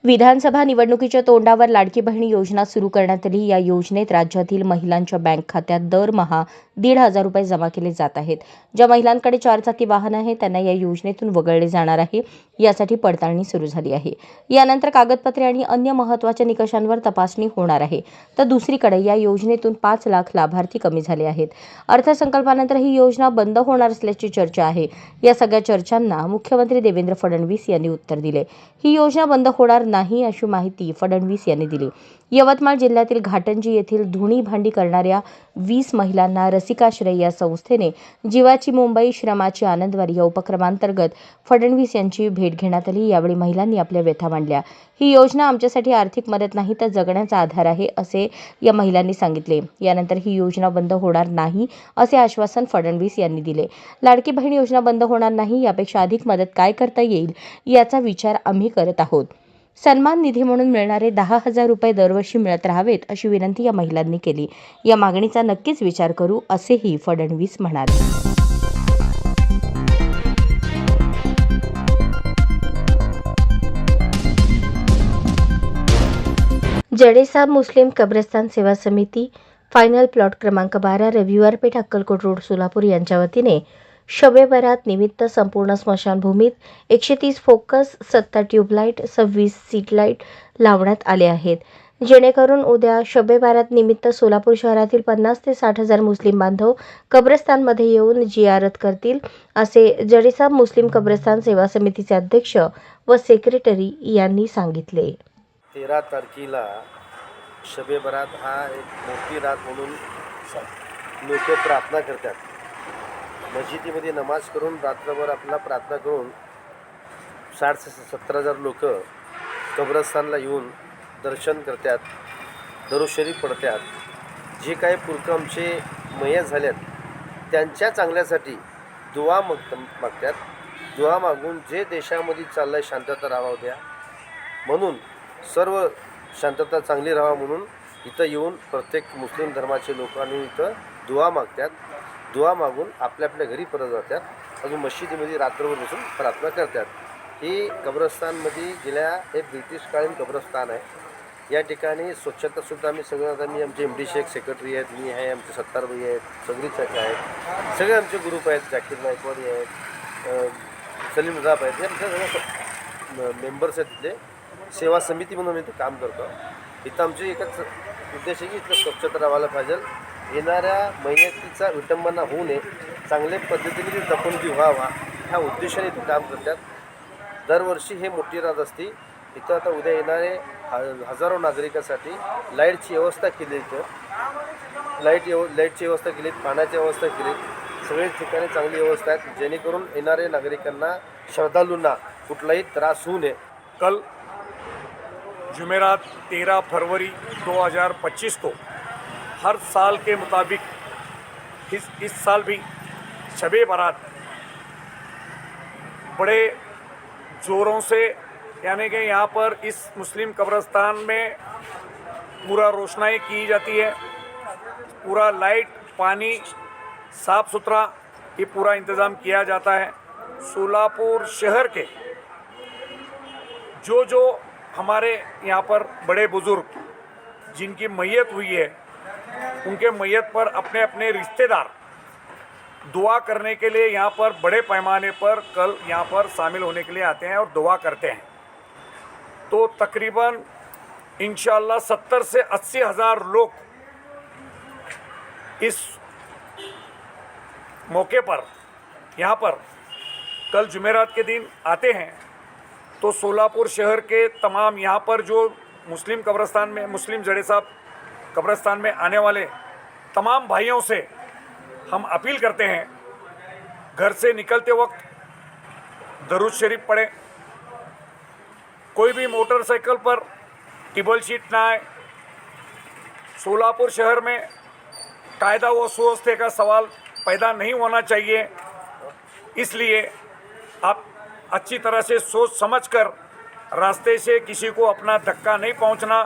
विधानसभा निवडणुकीच्या तोंडावर लाडकी बहीण योजना सुरू करण्यात आली। या योजनेत राज्यातील महिलांच्या बँक खात्यात दरमहा 1,500 रुपये जमा केले जात आहेत। ज्या महिलांकडे 4 चाकी वाहन आहे त्यांना या योजनेतून वगळले जाणार आहे। यासाठी पडताळणी सुरू झाली आहे। यानंतर कागदपत्रे आणि अन्य महत्त्वाच्या निकषांवर तपासणी होणार आहे। तर दुसरीकडे या योजनेतून 5 लाख लाभार्थी कमी झाले आहेत। अर्थसंकल्पानंतर ही योजना बंद होणार असल्याची चर्चा आहे। या सगळ्या चर्चांना मुख्यमंत्री देवेंद्र फडणवीस यांनी उत्तर दिले। ही योजना बंद होणार नाही अशी माहिती फडणवीस यांनी दिली। यवतमाळ जिल्ह्यातील घाटंजी येथील धुणी भांडी करणाऱ्या 20 महिलांना रसिकाश्रय या संस्थेने जीवाची मुंबई श्रमाची आनंदवारी या उपक्रमांतर्गत फडणवीस यांची भेट घेण्यात आली। यावेळी महिलांनी आपल्या व्यथा मांडल्या। ही योजना आमच्यासाठी आर्थिक मदत नाही तर जगण्याचा आधार आहे असे या महिलांनी सांगितले। यानंतर ही योजना बंद होणार नाही असे आश्वासन फडणवीस यांनी दिले। लाडकी बहीण योजना बंद होणार नाही, यापेक्षा अधिक मदत काय करता येईल याचा विचार आम्ही करत आहोत। सन्मान निधी म्हणून मिळणारे 10,000 रुपये दरवर्षी मिळत राहावेत अशी विनंती या महिलांनी केली। या मागणीचा नक्कीच विचार करू असेही फडणवीस म्हणाले। जडेसाब मुस्लिम कब्रस्तान सेवा समिती फायनल प्लॉट क्रमांक 12 रविवार पेठ अक्कलकोट रोड सोलापूर यांच्या वतीने शबे बारात निमित्त संपूर्ण स्मशानभूमीत 130 फोकस 70 ट्यूबलाईट 26 सीट लाईट लावण्यात आले आहेत, जेणेकरून उद्या शबे बारात निमित्त सोलापूर शहरातील 50 ते 60 हजार मुस्लिम बांधव कब्रस्तानमध्ये येऊन जियारत करतील असे जडेसाब मुस्लिम कब्रस्तान सेवा समितीचे अध्यक्ष व सेक्रेटरी यांनी सांगितले। 13 तारखेला शबे बारात हा एक मोठी रात म्हणून लोक प्रार्थना करतात। मस्जिदीमध्ये नमाज करून रात्रभर आपला प्रार्थना करून 60 ते 70 हजार लोक कब्रस्तानला येऊन दर्शन करतात, दरूद शरीफ पढतात। जे काही पुरखं आमचे मयत झाल्यात त्यांच्या चांगल्यासाठी दुआ मागतात। दुआ मागून जे देशामध्ये चाललं आहे शांतता राहावं द्या म्हणून, सर्व शांतता चांगली राहावा म्हणून इथं येऊन प्रत्येक मुस्लिम धर्माचे लोकांनी इथं दुआ मागतात। दुआ मागून आपल्या आपल्या घरी परत जातात। अजून मस्जिदीमध्ये रात्रभर बसून प्रार्थना करतात। ही कब्रस्तानमध्ये गेल्या हे ब्रिटिशकालीन कब्रस्तान आहे। या ठिकाणी स्वच्छतासुद्धा आम्ही सगळं, आता मी आमचे MD शेख सेक्रेटरी आहेत, मी आहे, आमचे सत्तार भाई आहेत, सगळी चर्चा आहेत, सगळे आमचे ग्रुप आहेत, जाकीर नायकवाडी आहेत, सलीम रजाब आहेत, हे आमच्या सगळं मेंबर्स आहेत। तिथले सेवा समिती म्हणून आम्ही इथं काम करतो। इथं आमची एकच उद्देश आहे की इथलं स्वच्छता राहायला पाहिजे, येणाऱ्या मयतीचा विटंबना होऊ नये, चांगल्या पद्धतीने दफनविधी व्हावा ह्या उद्देशाने इथं काम करतात। दरवर्षी हे मोठी रात असते इथं। आता उद्या येणारे हजारो नागरिकांसाठी लाईटची व्यवस्था केली, इथं लाईटची व्यवस्था केली, पाण्याची व्यवस्था केली, सगळे ठिकाणी चांगली व्यवस्था आहे, जेणेकरून येणारे नागरिकांना श्रद्धालूंना कुठलाही त्रास होऊ नये। कल जुमेरात 13 फरवरी 2025 को हर साल के मुताबिक इस साल भी शबे बारात बड़े ज़ोरों से, यानी कि यहाँ पर इस मुस्लिम कब्रस्तान में पूरा रोशनाई की जाती है, पूरा लाइट पानी साफ़ सुथरा ये पूरा इंतज़ाम किया जाता है। सोलापुर शहर के जो हमारे यहाँ पर बड़े बुज़ुर्ग जिनकी मैयत हुई है, उनके मैयत पर अपने अपने रिश्तेदार दुआ करने के लिए यहाँ पर बड़े पैमाने पर कल यहाँ पर शामिल होने के लिए आते हैं और दुआ करते हैं। तो तकरीबन इंशाअल्लाह 70 से 80 हज़ार लोग इस मौके पर यहाँ पर कल जुमेरात के दिन आते हैं। तो सोलापुर शहर के तमाम यहाँ पर जो मुस्लिम कब्रस्तान में, मुस्लिम जडेसाब कब्रस्तान में आने वाले तमाम भाइयों से हम अपील करते हैं, घर से निकलते वक्त दरूद शरीफ पढ़ें, कोई भी मोटरसाइकिल पर टेबल शीट ना आए। सोलापुर शहर में कायदा व सुव्यवस्था का सवाल पैदा नहीं होना चाहिए, इसलिए आप अच्छी तरह से सोच समझकर रास्ते से किसी को अपना धक्का नहीं पहुंचना,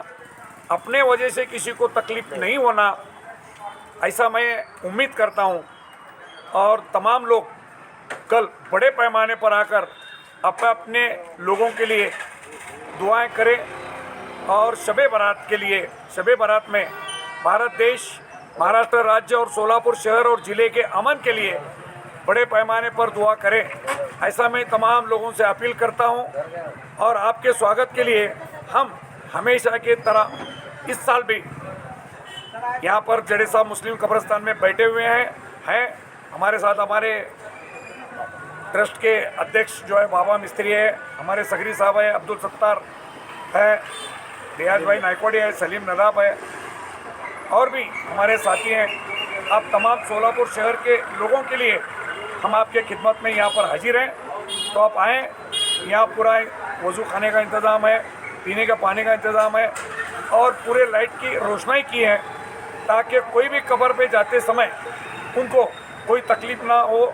अपने वजह से किसी को तकलीफ़ नहीं होना, ऐसा मैं उम्मीद करता हूं। और तमाम लोग कल बड़े पैमाने पर आकर अपने लोगों के लिए दुआएं करें और शबे बारात के लिए, शबे बारात में भारत देश, महाराष्ट्र राज्य और सोलापुर शहर और ज़िले के अमन के लिए बड़े पैमाने पर दुआ करें, ऐसा मैं तमाम लोगों से अपील करता हूं। और आपके स्वागत के लिए हम हमेशा की तरह इस साल भी यहाँ पर जड़े साहब मुस्लिम कब्रिस्तान में बैठे हुए हैं। हमारे साथ हमारे ट्रस्ट के अध्यक्ष जो है बाबा मिस्त्री है, हमारे सगरी साहब है, अब्दुल सत्तार है, रियाज भाई नायकवाड़ी है, सलीम नदाब है और भी हमारे साथी हैं। आप तमाम सोलापुर शहर के लोगों के लिए हम आपके खिदमत में यहाँ पर हाजिर हैं, तो आप आएँ। यहाँ पूरा वज़ू खाने का इंतज़ाम है, पीने का पानी का इंतज़ाम है और पूरे लाइट की रोशनाई की है ताकि कोई भी कब्र पे जाते समय उनको कोई तकलीफ ना हो।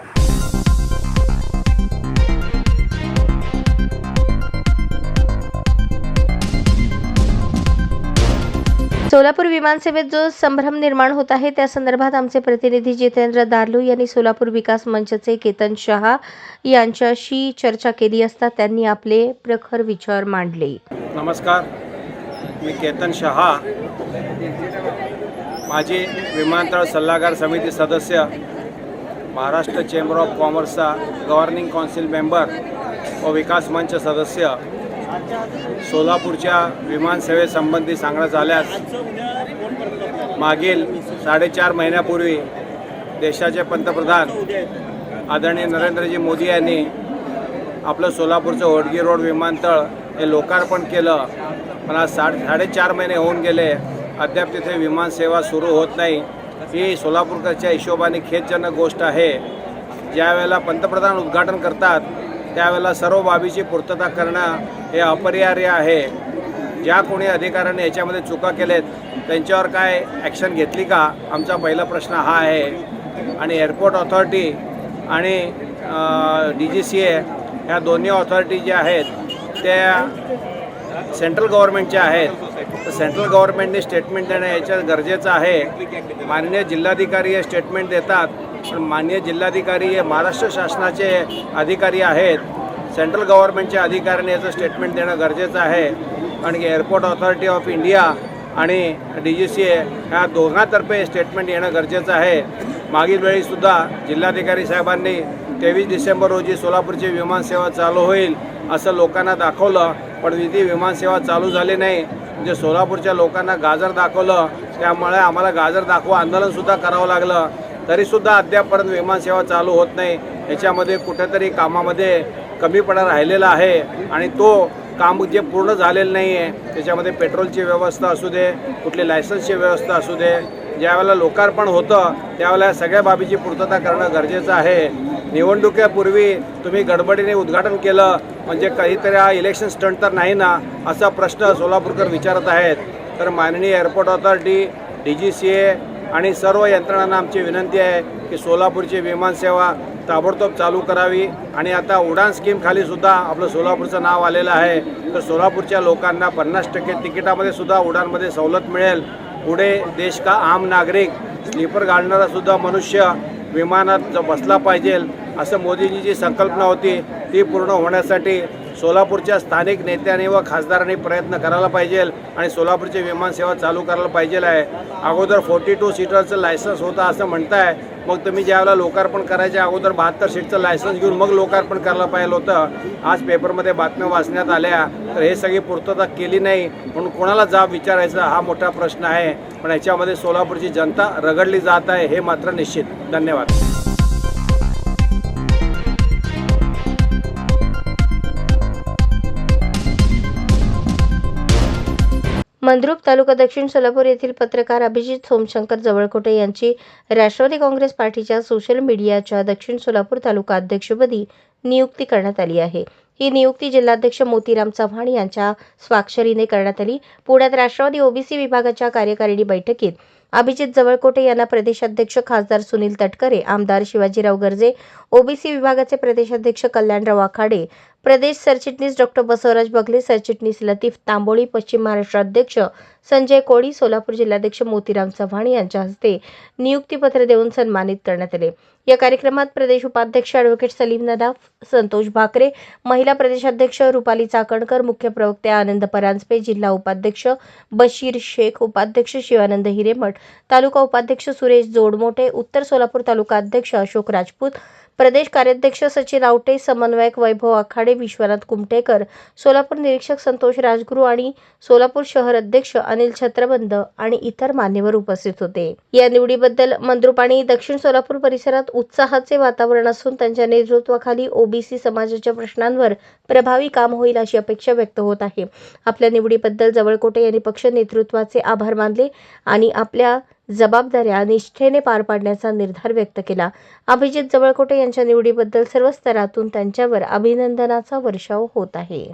सोलापूर विमानसेवेत जो संभ्रम निर्माण होत आहे त्या संदर्भात आमचे प्रतिनिधी जितेंद्र दार्लू यांनी सोलापूर विकास मंचचे केतन शहा यांच्याशी चर्चा केली असता त्यांनी आपले प्रखर विचार मांडले. नमस्कार, मी केतन शहा, माजी विमानतळ सल्लागार समिती सदस्य, महाराष्ट्र चेंबर ऑफ कॉमर्सचा गव्हर्निंग काउन्सिल मेंबर व विकास मंच सदस्य. सोलापूरच्या विमानसेवेसंबंधी सांगण्यात आल्यास मागील 4.5 महिन्यापूर्वी देशाचे पंतप्रधान आदरणीय नरेंद्रजी मोदी यांनी आपलं सोलापूरचं होडगी रोड विमानतळ हे लोकार्पण केलं. पण आज 4.5 महिने होऊन गेले, अद्याप तिथे विमानसेवा सुरू होत नाही. ही सोलापूरकरच्या हिशोबाने खेदजनक गोष्ट आहे. ज्यावेळेला पंतप्रधान उद्घाटन करतात त्यावेळेला सर्व बाबीची पूर्तता करणं हे अपरिहार्य आहे. ज्या कोणी अधिकाऱ्यांनी याच्यामध्ये चुका केलेत त्यांच्यावर काय ॲक्शन घेतली का, आमचा पहिला प्रश्न हा आहे. आणि एअरपोर्ट ऑथॉरिटी आणि DGCA ह्या दोन्ही ऑथॉरिटी ज्या आहेत त्या सेंट्रल गव्हर्नमेंटच्या आहेत, तर सेंट्रल गव्हर्नमेंटने स्टेटमेंट देणं याच्यात गरजेचं आहे. माननीय जिल्हाधिकारी हे स्टेटमेंट देतात, पण माननीय जिल्हाधिकारी हे महाराष्ट्र शासनाचे अधिकारी आहेत. सेंट्रल गव्हर्नमेंटच्या अधिकाऱ्यांनी याचं स्टेटमेंट देणं गरजेचं आहे. कारण की एअरपोर्ट ऑथॉरिटी ऑफ इंडिया आणि DGCA ह्या दोघांतर्फे स्टेटमेंट येणं गरजेचं आहे. मागील वेळीसुद्धा जिल्हाधिकारी साहेबांनी 23 डिसेंबर रोजी सोलापूरची विमानसेवा चालू होईल असं लोकांना दाखवलं, पण ती विमानसेवा चालू झाली नाही. म्हणजे सोलापूरच्या लोकांना गाजर दाखवलं, त्यामुळे आम्हाला गाजर दाखवा आंदोलनसुद्धा करावं लागलं. तरीसुद्धा अद्यापपर्यंत विमानसेवा चालू होत नाही. याच्यामध्ये कुठेतरी कामामध्ये कमीपणा राहिलेला आहे आणि तो काम जे पूर्ण झालेलं नाही आहे त्याच्यामध्ये पेट्रोलची व्यवस्था असू दे, कुठली लायसन्सची व्यवस्था असू दे, ज्यावेळेला लोकार्पण होतं त्यावेळेला सगळ्या बाबीची पूर्तता करणं गरजेचं आहे. निवडणुकीपूर्वी तुम्ही गडबडीने उद्घाटन केलं म्हणजे काहीतरी हा इलेक्शन स्टंट तर नाही ना, असा प्रश्न सोलापूरकर विचारत आहेत. तर माननीय एअरपोर्ट ऑथॉरिटी, DGCA आणि सर्व यंत्रणांना आमची विनंती आहे की सोलापूरची विमानसेवा ताबडतोब चालू करावी. आणि आता उडान स्कीमखाली सुद्धा आपलं सोलापूरचं नाव आलेलं आहे, तर सोलापूरच्या लोकांना 50% तिकिटामध्ये सुद्धा उडानमध्ये सवलत मिळेल. पुढे देश का आम नागरिक, स्लीपर घालणारा सुद्धा मनुष्य विमानात बसला पाहिजे असं मोदींची जी संकल्पना होती ती पूर्ण होण्यासाठी सोलापूरच्या स्थानिक नेत्यांनी व खासदारांनी प्रयत्न करायला पाहिजे आणि सोलापूरची विमानसेवा चालू करायला पाहिजे आहे. अगोदर 42 सीटरचं लायसन्स होतं असं म्हणताय, मग तुम्ही ज्यावेळेला लोकार्पण करायच्या अगोदर 72 सीटचं लायसन्स घेऊन मग लोकार्पण करायला पाहिजे होतं. आज पेपरमध्ये बातम्या वाचण्यात आल्या, तर हे सगळी पूर्तता केली नाही म्हणून कोणाला जाब विचारायचा हा मोठा प्रश्न आहे. पण याच्यामध्ये सोलापूरची जनता रगडली जात आहे हे मात्र निश्चित. धन्यवाद. मंद्रुप तालुका दक्षिण सोलापूर येथील पत्रकार अभिजित सोमशंकर जवळकोटे यांची राष्ट्रवादी काँग्रेस पार्टीच्या सोशल मीडियाच्या दक्षिण सोलापूर तालुका अध्यक्षपदी नियुक्ती करण्यात आली आहे. ही नियुक्ती जिल्हाध्यक्ष मोतीराम चव्हाण यांच्या स्वाक्षरीने करण्यात आली. पुण्यात राष्ट्रवादी ओबीसी विभागाच्या कार्यकारिणी बैठकीत अभिजित जवळकोटे यांना प्रदेशाध्यक्ष खासदार सुनील तटकरे, आमदार शिवाजीराव गर्जे, ओबीसी विभागाचे प्रदेशाध्यक्ष कल्याणराव आखाडे, प्रदेश सरचिटणीस डॉक्टर बसवराज बगले, सरचिटणीस लतीफ तांबोळी, पश्चिम महाराष्ट्र अध्यक्ष संजय कोळी, सोलापूर जिल्हाध्यक्ष मोतीराम चव्हाण यांच्या हस्ते नियुक्तीपत्र देऊन सन्मानित करण्यात आले. या कार्यक्रमात प्रदेश उपाध्यक्ष ॲडव्होकेट सलीम नदाफ, संतोष भाकरे, महिला प्रदेशाध्यक्ष रुपाली चाकणकर, मुख्य प्रवक्ते आनंद परांजपे, जिल्हा उपाध्यक्ष बशीर शेख, उपाध्यक्ष शिवानंद हिरेमठ, तालुका उपाध्यक्ष सुरेश जोडमोटे, उत्तर सोलापूर तालुका अध्यक्ष अशोक राजपूत, प्रदेश कार्याध्यक्ष सचिन आवटे, समन्वयक वैभव आखाडे, विश्वनाथ कुमटेकर, सोलापूर निरीक्षक संतोष राजगुरू आणि सोलापूर शहर अध्यक्ष अनिल छत्रबंद आणि इतर मान्यवर उपस्थित होते. या निवडीबद्दल मंद्रुप आणि दक्षिण सोलापूर परिसरात उत्साहाचे वातावरण असून त्यांच्या नेतृत्वाखाली ओबीसी समाजाच्या प्रश्नांवर प्रभावी काम होईल अशी अपेक्षा व्यक्त होत आहे. आपल्या निवडीबद्दल जवळकोटे यांनी पक्ष नेतृत्वाचे आभार मानले आणि आपल्या जबाबदाऱ्या निष्ठेने पार पाडण्याचा निर्धार व्यक्त केला. अभिजित जवळकोटे यांच्या निवडीबद्दल सर्व स्तरातून त्यांच्यावर अभिनंदनाचा वर्षाव होत आहे.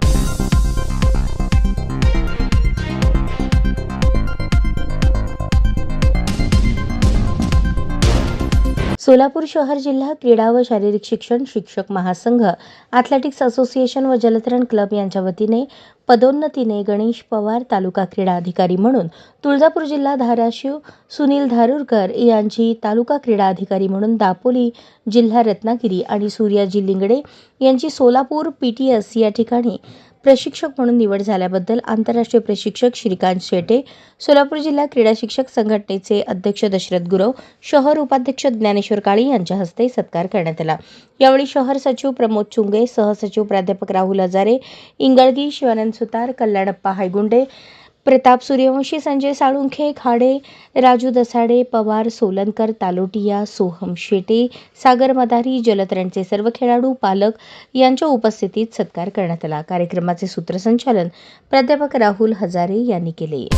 सोलापूर शहर जिल्हा क्रीडा व शारीरिक शिक्षण शिक्षक महासंघ, ॲथलेटिक्स असोसिएशन व जलतरण क्लब यांच्या वतीने पदोन्नतीने गणेश पवार तालुका क्रीडा अधिकारी म्हणून, तुळजापूर जिल्हा धाराशिव सुनील धारुरकर यांची तालुका क्रीडा अधिकारी म्हणून, दापोली जिल्हा रत्नागिरी आणि सूर्याजी लिंगडे यांची सोलापूर PTS या ठिकाणी प्रशिक्षक म्हणून निवड झाल्याबद्दल आंतरराष्ट्रीय प्रशिक्षक श्रीकांत शेटे, सोलापूर जिल्हा क्रीडा शिक्षक संघटनेचे अध्यक्ष दशरथ गुरव, शहर उपाध्यक्ष ज्ञानेश्वर काळे यांच्या हस्ते सत्कार करण्यात आला. यावेळी शहर सचिव प्रमोद चुंगे, सहसचिव प्राध्यापक राहुल हजारे, इंगळगी, शिवानंद सुतार, कल्याणप्पा हायगुंडे, प्रताप सूर्यवंशी, संजय साळुंखे, खाडे, राजू दसाडे, पवार, सोलनकर, तालोटिया, सोहम शेटे, सागर मदारी, जलतरणचे सर्व खेळाडू, पालक यांच्या उपस्थितीत सत्कार करण्यात आला. कार्यक्रमाचे सूत्रसंचालन प्राध्यापक राहुल हजारे यांनी केले.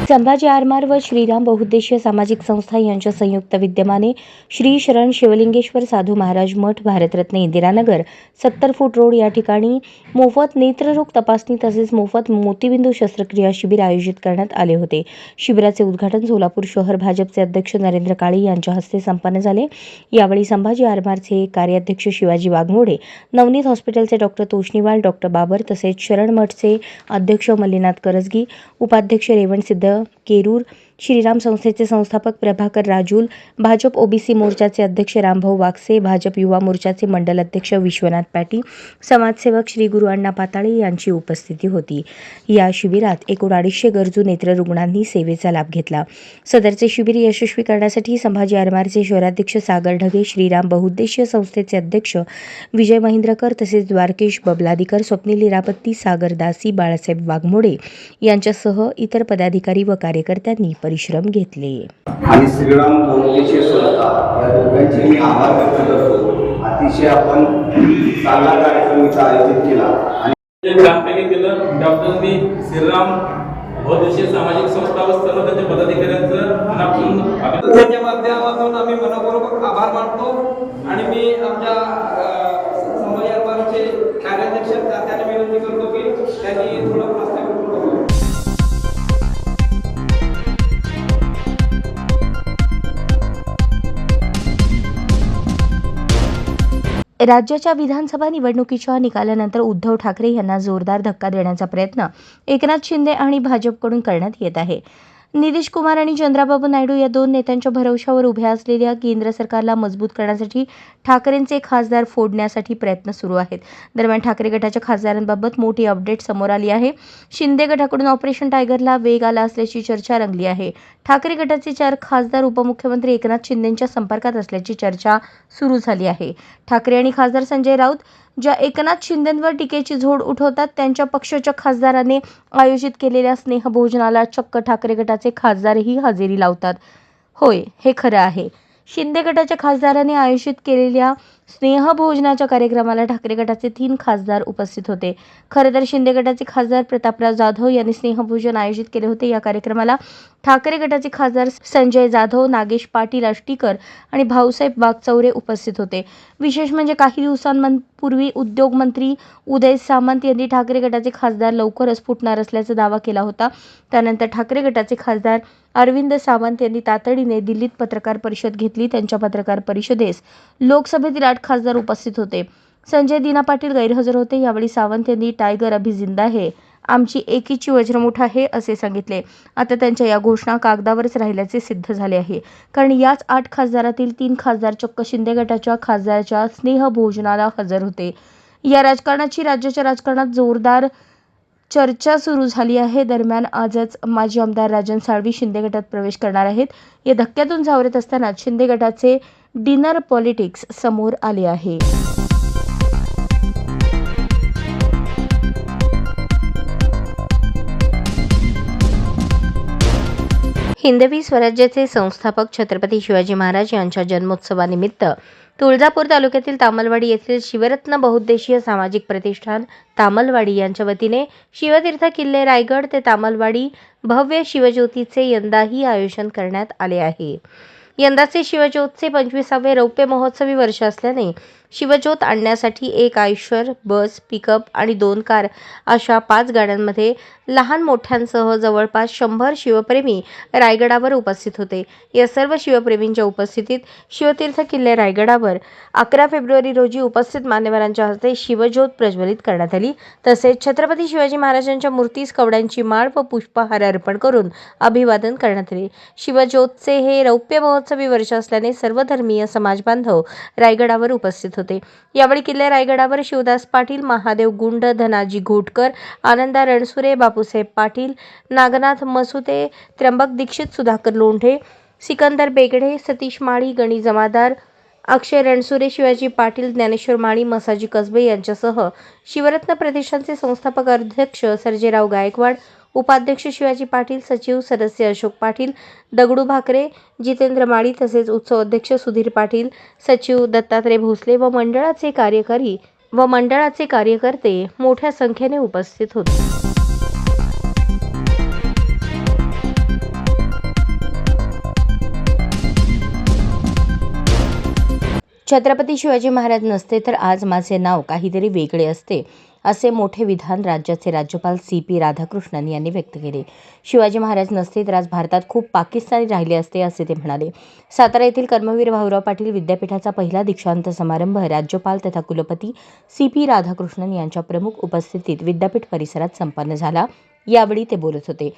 संभाजी आरमार व श्रीराम बहुउद्देशीय सामाजिक संस्था यांच्या संयुक्त विद्यमाने श्री शरण शिवलिंगेश्वर साधू महाराज मठ, भारतरत्न इंदिरानगर 70 फूट रोड या ठिकाणी मोफत नेत्ररोग तपासणी तसेच मोफत मोतीबिंदू शस्त्रक्रिया शिबिर आयोजित करण्यात आले होते. शिबिराचे उद्घाटन सोलापूर शहर भाजपचे अध्यक्ष नरेंद्र काळे यांच्या हस्ते संपन्न झाले. यावेळी संभाजी आरमारचे कार्याध्यक्ष शिवाजी वाघमोडे, नवनीत हॉस्पिटलचे डॉक्टर तोष्णीवाल, डॉक्टर बाबर तसेच शरण मठचे अध्यक्ष मल्लीनाथ करजगी, उपाध्यक्ष रेवणसिद्ध केरूर, श्रीराम संस्थेचे संस्थापक प्रभाकर राजूल, भाजप ओबीसी मोर्चाचे अध्यक्ष रामभाऊ वागसे, भाजप युवा मोर्चाचे मंडल अध्यक्ष विश्वनाथ पाटी, समाजसेवक श्री गुरु अण्णा पाताळे यांची उपस्थिती होती. या शिबिरात एकूण 250 गरजू नेत्ररुग्णांनी सेवेचा लाभ घेतला. सदरचे शिबिर यशस्वी करण्यासाठी संभाजी आरमारचे शहराध्यक्ष सागर ढगे, श्रीराम बहुउद्देशीय संस्थेचे अध्यक्ष विजय महेंद्रकर तसेच द्वारकेश बबलादीकर, स्वप्नील इरापत्ती, सागर दासी, बाळासाहेब वाघमोडे यांच्यासह इतर पदाधिकारी व कार्यकर्त्यांनी परिश्रम घेतले. आणि श्रीराम बहुउद्देशीय संस्था या दोघांचे मी आभार व्यक्त करतो. अतिशय आपण चांगला कार्यक्रम इथं आयोजित केला आणि काम केलं. डॉक्टरांनी श्रीराम बहुउद्देशीय सामाजिक संस्था व सर्व त्यांच्या पदाधिकाऱ्यांचं मनापासून त्याच्या माध्यमातून आम्ही मनपूर्वक आभार मानतो आणि मी आमच्या संभाजी आरमारचे कार्याध्यक्ष त्यांना विनंती करतो की त्यांनी थोडं प्रस्तावित करू. राज्याच्या विधानसभा निवडणुकीच्या निकालानंतर उद्धव ठाकरे यांना जोरदार धक्का देण्याचा प्रयत्न एकनाथ शिंदे आणि भाजपकडून करण्यात येत आहे. नितीश कुमार आणि चंद्राबाबू नायडू या दोन नेत्यांच्या भरवशावर उभ्या असलेल्या केंद्र सरकारला मजबूत करण्यासाठी ठाकरेंचे खासदार फोडण्यासाठी प्रयत्न सुरू आहेत. दरम्यान ठाकरे गटाच्या खासदारांबाबत मोठी अपडेट समोर आली आहे. शिंदे गटाकडून ऑपरेशन टायगरला वेग आला असल्याची चर्चा रंगली आहे. ठाकरे गटाचे 4 खासदार उपमुख्यमंत्री एकनाथ शिंदेंच्या संपर्कात असल्याची चर्चा सुरू झाली आहे. ठाकरे आणि खासदार संजय राऊत ज्या एकनाथ शिंदेंवर टीकेची झोड उठवतात त्यांच्या पक्षाच्या खासदाराने आयोजित केलेल्या स्नेहभोजनाला चक्क ठाकरे गटाचे खासदारही हजेरी लावतात. होय, हे खरं आहे. शिंदे गटाच्या खासदाराने आयोजित केलेल्या स्नेहभोजनाच्या कार्यक्रमाला ठाकरे गटाचे 3 खासदार उपस्थित होते. खरं तर शिंदे गटाचे खासदार प्रतापराव जाधव यांनी स्नेहभोजन आयोजित केले होते. या कार्यक्रमाला ठाकरे गटाचे खासदार संजय जाधव, नागेश पाटील आष्टीकर आणि भाऊसाहेब वागचौरे उपस्थित होते. विशेष म्हणजे काही दिवसांपूर्वी उद्योगमंत्री उदय सामंत यांनी ठाकरे गटाचे खासदार लवकरच फुटणार असल्याचा दावा केला होता. त्यानंतर ठाकरे गटाचे खासदार अरविंद सावंत यांनी तातडीने दिल्लीत पत्रकार परिषद घेतली. त्यांच्या पत्रकार परिषदेस लोकसभेतील 8 खासदार उपस्थित होते. संजय दिना पाटील गैरहजर होते. यावेळी सावंत यांनी टायगर अभी जिंदा है, आमची एकीची वज्रमुठ आहे असे सांगितले. आता त्यांच्या या घोषणा कागदावरच राहिल्याचे सिद्ध झाले आहे. कारण याच 8 खासदारातील 3 खासदार चक्क शिंदे गटाच्या खासदाराच्या स्नेहभोजनाला हजर होते. या राजकारणाची राज्याच्या राजकारणात जोरदार चर्चा सुरू झाली आहे. दरम्यान आजच माजी आमदार राजन साळवी शिंदे गटात प्रवेश करणार आहेत. या धक्क्यातून सावरत असतानाच शिंदे गटाचे डिनर पॉलिटिक्स समोर आले आहे. हिंदवी स्वराज्याचे संस्थापक छत्रपती शिवाजी महाराज यांच्या जन्मोत्सवानिमित्त तुळजापूर तालुक्यातील तामलवाडी येथील शिवरत्न बहुउद्देशीय सामाजिक प्रतिष्ठान तामलवाडी यांच्या वतीने शिवतीर्थ किल्ले रायगड ते तामलवाडी भव्य शिवज्योतीचे यंदाही आयोजन करण्यात आले आहे. यंदाचे शिवज्योतचे 25वे रौप्य महोत्सवी वर्ष असल्याने शिवज्योत आणण्यासाठी 1 आयशर बस, पिकअप आणि 2 कार अशा 5 गाड्यांमध्ये लहान मोठ्यांसह जवळपास 100 शिवप्रेमी रायगडावर उपस्थित होते. या सर्व शिवप्रेमींच्या उपस्थितीत शिवतीर्थ किल्ले रायगडावर 11 फेब्रुवारी रोजी उपस्थित मान्यवरांच्या हस्ते शिवज्योत प्रज्वलित करण्यात आली. तसेच छत्रपती शिवाजी महाराजांच्या मूर्तीस कवड्यांची माळ व पुष्पहार अर्पण करून अभिवादन करण्यात आले. शिवज्योतचे हे रौप्य महोत्सवी वर्ष असल्याने सर्वधर्मीय समाजबांधव रायगडावर उपस्थित होते. यावेळी किल्ले रायगडावर शिवदास पाटील, महादेव गुंड, धनाजी घोटकर, आनंदा रणसुरे, बापूसाहेब पाटील, नागनाथ मसुते, त्र्यंबक दीक्षित, सुधाकर लोंढे, सिकंदर बेगडे, सतीश माळी, गणी जमादार, अक्षय रणसुरे, शिवाजी पाटील, ज्ञानेश्वर माळी, मसाजी कसबे यांच्यासह शिवरत्न प्रतिष्ठानचे संस्थापक अध्यक्ष सर्जेराव गायकवाड, उपाध्यक्ष शिवाजी पाटील, सचिव सदस्य अशोक पाटील, दगडू भाकरे, जितेंद्र माळी तसेच उत्सव अध्यक्ष सुधीर पाटील, सचिव दत्तात्रय भोसले व मंडळाचे कार्यकर्ते मोठ्या संख्येने उपस्थित होते. छत्रपती शिवाजी महाराज नसते तर आज माझे नाव काहीतरी वेगळे असते, असे मोठे विधान राज्याचे राज्यपाल CP राधाकृष्णन यांनी व्यक्त केले. शिवाजी महाराज नसते तर आज भारतात खूप पाकिस्तानी राहिले असते, असे ते म्हणाले. सातारा येथील कर्मवीर भाऊराव पाटील विद्यापीठाचा पहिला दीक्षांत समारंभ राज्यपाल तथा कुलपती CP राधाकृष्णन यांच्या प्रमुख उपस्थितीत विद्यापीठ परिसरात संपन्न झाला. यावेळी ते बोलत होते.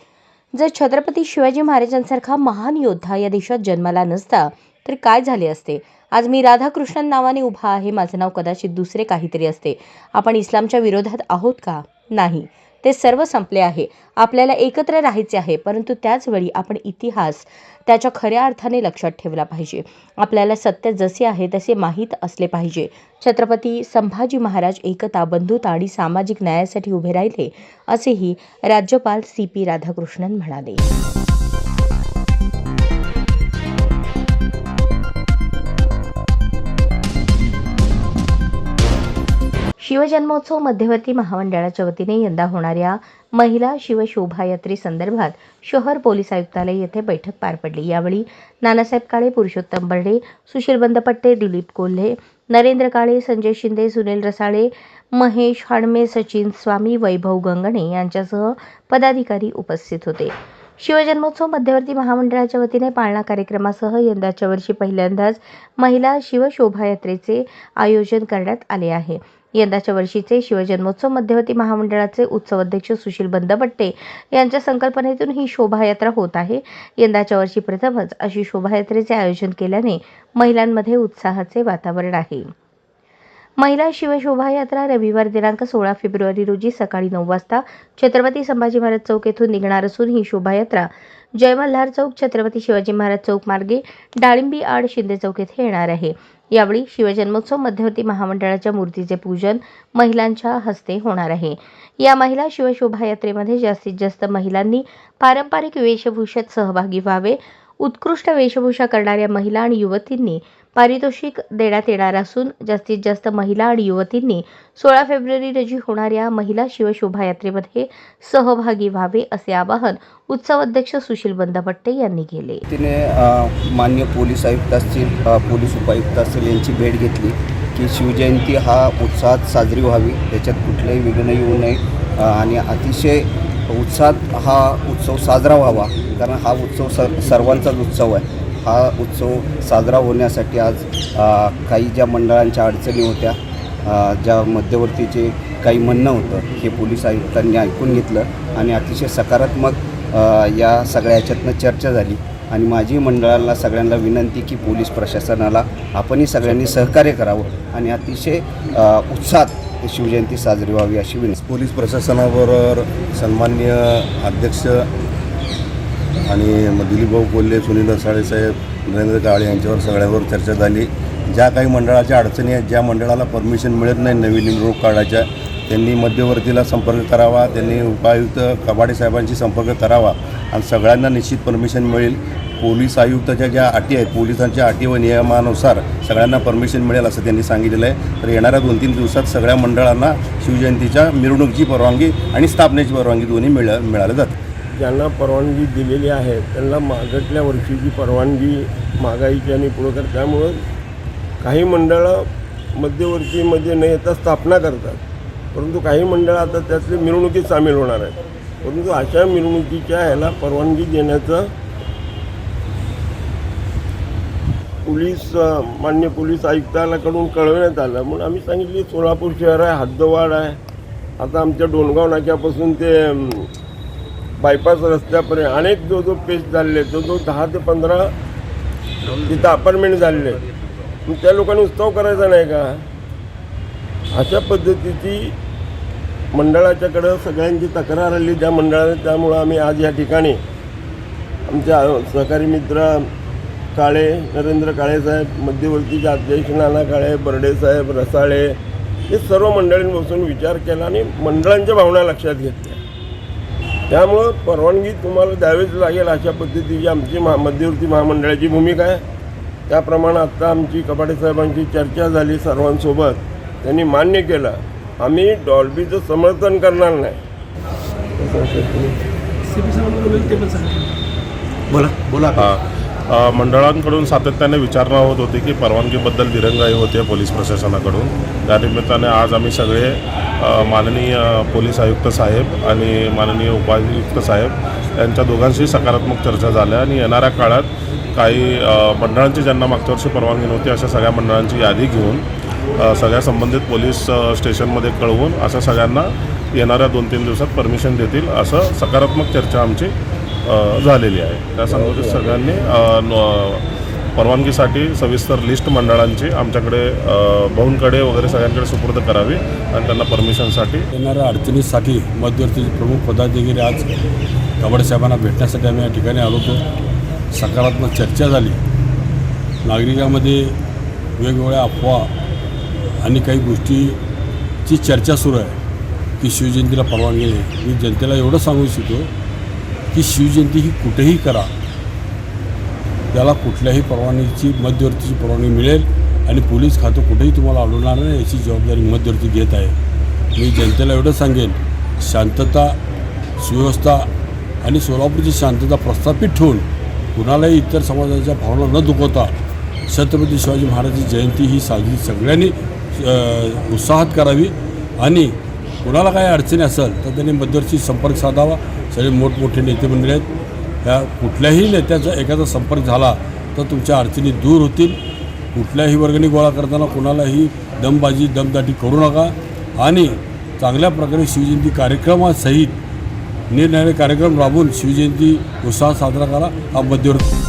जर छत्रपती शिवाजी महाराजांसारखा महान योद्धा या देशात जन्माला नसता तर काय झाले असते. आज मी राधाकृष्णन नावाने उभा आहे. माझे नाव कदाचित दुसरे काहीतरी असते. आपण इस्लामच्या विरोधात आहोत का? नाही, ते सर्व संपले आहे. आपल्याला एकत्र राहायचे आहे, परंतु त्याचवेळी आपण इतिहास त्याच्या खऱ्या अर्थाने लक्षात ठेवला पाहिजे. आपल्याला सत्य जसे आहे तसे माहीत असले पाहिजे. छत्रपती संभाजी महाराज एकता, बंधुता आणि सामाजिक न्यायासाठी उभे राहिले, असेही राज्यपाल CP राधाकृष्णन म्हणाले. शिवजन्मोत्सव मध्यवर्ती महामंडळाच्या वतीने यंदा होणाऱ्या महिला शिवशोभायात्रेसंदर्भात शहर पोलीस आयुक्तालय येथे बैठक पार पडली. यावेळी नानासाहेब काळे, पुरुषोत्तम बर्डे, सुशील बंदपट्टे, दिलीप कोल्हे, नरेंद्र काळे, संजय शिंदे, सुनील रसाळे, महेश हाडमे, सचिन स्वामी, वैभव गंगणे यांच्यासह पदाधिकारी उपस्थित होते. शिवजन्मोत्सव मध्यवर्ती महामंडळाच्या वतीने पाळणा कार्यक्रमासह यंदाच्या वर्षी पहिल्यांदाच महिला शिवशोभायात्रेचे आयोजन करण्यात आले आहे. यंदाच्या वर्षीचे शिवजन्मोत्सव मध्यवर्ती महामंडळाचे उत्सव अध्यक्ष सुशील बंदपट्टे यांच्या संकल्पनेतून ही शोभायात्रा होत आहे. यंदाच्या वर्षी प्रथमच अशी शोभायात्रेचे आयोजन केल्याने महिलांमध्ये उत्साहाचे वातावरण आहे. महिला शिवशोभायात्रा रविवार दिनांक 16 फेब्रुवारी रोजी सकाळी 9 वाजता छत्रपती संभाजी महाराज चौक येथून निघणार असून ही शोभायात्रा जय मल्हार चौक, छत्रपती शिवाजी महाराज चौक मार्गे डाळिंबी आड शिंदे चौक येथे येणार आहे. यावेळी शिवजन्मोत्सव मध्यवर्ती महामंडळाच्या मूर्तीचे पूजन महिलांच्या हस्ते होणार आहे. या महिला शिवशोभायात्रेमध्ये जास्तीत जास्त महिलांनी पारंपरिक वेशभूषेत सहभागी व्हावे. उत्कृष्ट वेशभूषा करणाऱ्या महिला आणि युवतींनी पारितोषिक देण्यात येणार असून जास्तीत जास्त महिला आणि युवतींनी 16 फेब्रुवारी रोजी होणाऱ्या महिला शिवशोभायात्रेमध्ये सहभागी व्हावे असे आवाहन उत्सव अध्यक्ष सुशील बंदापट्टे यांनी केले. तिने मान्य पोलीस आयुक्त असतील, पोलीस उपायुक्त असतील यांची भेट घेतली की शिवजयंती हा उत्साहात साजरी व्हावी, त्याच्यात कुठलंही विघ्न येऊ नये आणि अतिशय उत्साहात हा उत्सव साजरा व्हावा, कारण हा उत्सव सर्वांचाच उत्सव आहे. हा उत्सव साजरा होण्यासाठी आज काही ज्या मंडळांच्या अडचणी होत्या, ज्या मध्यवर्तीचे काही म्हणणं होतं, हे पोलीस आयुक्तांनी ऐकून घेतलं आणि अतिशय सकारात्मक या सगळ्या ह्याच्यातनं चर्चा झाली. आणि माझी मंडळाला सगळ्यांना विनंती की पोलीस प्रशासनाला आपणही सगळ्यांनी सहकार्य करावं आणि अतिशय उत्साहात शिवजयंती साजरी व्हावी अशी विनंती. पोलीस प्रशासनाबरोबर सन्माननीय अध्यक्ष आणि दिलीपभाऊ कोल्हे, सुनील साळेसाहेब, नरेंद्र काळे यांच्यावर सगळ्यावर चर्चा झाली. ज्या काही मंडळाच्या अडचणी आहेत, ज्या मंडळाला परमिशन मिळत नाही नवीन निवडणूक काढायच्या, त्यांनी मध्यवर्तीला संपर्क करावा, त्यांनी उपायुक्त कबाडे साहेबांशी संपर्क करावा आणि सगळ्यांना निश्चित परमिशन मिळेल. पोलीस आयुक्ताच्या ज्या अटी आहेत, पोलिसांच्या अटी व नियमानुसार सगळ्यांना परमिशन मिळेल असं त्यांनी सांगितलेलं आहे. तर येणाऱ्या 2-3 दिवसात सगळ्या मंडळांना शिवजयंतीच्या मिरवणुकीची परवानगी आणि स्थापनेची परवानगी दोन्ही मिळालं जातं. ज्यांना परवानगी दिलेली आहे त्यांना मागटल्या वर्षीची परवानगी मागायची आणि पुढं कर. त्यामुळं काही मंडळं मध्यवर्तीमध्ये न येता स्थापना करतात, परंतु काही मंडळं आता त्यातली मिरवणुकीत सामील होणार आहेत. परंतु अशा मिरवणुकीच्या ह्याला परवानगी देण्याचं मान्य पोलीस आयुक्तालाकडून कळवण्यात आलं. म्हणून आम्ही सांगितले सोलापूर शहर आहे, हद्दवाढ आहे. आता आमच्या डोणगाव नाक्यापासून ते बायपास रस्त्यापर्यंत अनेक जो पेच झालेले, जो 10 ते 15 तिथं अपार्टमेंट झालेले. मग त्या लोकांनी उत्सव करायचा नाही का? अशा पद्धतीची मंडळाच्याकडं सगळ्यांची तक्रार आली त्या मंडळाने. त्यामुळं आम्ही आज या ठिकाणी आमच्या सहकारी मित्र काळे, नरेंद्र काळेसाहेब, मध्यवर्तीचे अध्यक्ष नाना काळे, बर्डेसाहेब, रसाळे, हे सर्व मंडळींनी बसून विचार केला आणि मंडळांच्या भावना लक्षात घेतल्या. त्यामुळं परवानगी तुम्हाला द्यावीच लागेल अशा पद्धतीची आमची मध्यवर्ती महामंडळाची भूमिका आहे. त्याप्रमाणे आत्ता आमची कबाडे साहेबांची चर्चा झाली सर्वांसोबत, त्यांनी मान्य केलं. आम्ही डॉल्बीचं समर्थन करणार नाही. मंडळांकडून सातत्याने विचारणा होत होती की परवानगीबद्दल दिरंगाई होते पोलीस प्रशासनाकडून. त्यानिमित्ताने आज आम्ही सगळे माननीय पोलीस आयुक्त साहेब आणि माननीय उपायुक्त साहेब यांच्या दोघांशी सकारात्मक चर्चा झाल्या आणि येणाऱ्या काळात काही मंडळांची ज्यांना मागच्या वर्षी परवानगी नव्हती अशा सगळ्या मंडळांची यादी घेऊन सगळ्या संबंधित पोलीस स्टेशनमध्ये कळवून असं सगळ्यांना येणाऱ्या 2-3 दिवसात परमिशन देतील असं सकारात्मक चर्चा आमची झालेली आहे. त्या संबंधित सगळ्यांनी परवानगीसाठी सविस्तर लिस्ट मंडळांची आमच्याकडे भाऊंकडे वगैरे सगळ्यांकडे सुपूर्द करावी आणि त्यांना परमिशनसाठी येणाऱ्या अडचणीसाठी मध्यवर्तीचे प्रमुख पदाधिकारी आज कबाडे साहेबांना भेटण्यासाठी आम्ही या ठिकाणी आलो होतो. सकारात्मक चर्चा झाली. नागरिकांमध्ये वेगवेगळ्या अफवा आणि काही गोष्टीची चर्चा सुरू आहे की शिवजयंतीला परवानगी नाही. मी जनतेला एवढं सांगू इच्छितो की शिवजयंती ही कुठेही करा, त्याला कुठल्याही परवानगीची मध्यवर्तीची परवानगी मिळेल आणि पोलीस खातं कुठेही तुम्हाला अडवणार नाही याची जबाबदारी मध्यवर्ती घेत आहे. मी जनतेला एवढं सांगेन, शांतता, सुव्यवस्था आणि सोलापूरची शांतता प्रस्थापित ठेवून कुणालाही इतर समाजाच्या भावना न दुखवता छत्रपती शिवाजी महाराजांची जयंती ही साजरी सगळ्यांनी उत्साहात करावी आणि कुणाला काही अडचणी असेल तर त्यांनी मध्यवर्ती संपर्क साधावा. सगळे मोठमोठे नेते मंडळी आहेत, ह्या कुठल्याही नेत्याचा एखादा संपर्क झाला तर तुमच्या अडचणी दूर होतील. कुठल्याही वर्गणी गोळा करताना कुणालाही दमदाटी करू नका आणि चांगल्या प्रकारे शिवजयंती कार्यक्रमासहित निरनिराळे कार्यक्रम राबवून शिवजयंती उत्साहात साजरा करा. हा मध्यवर्ती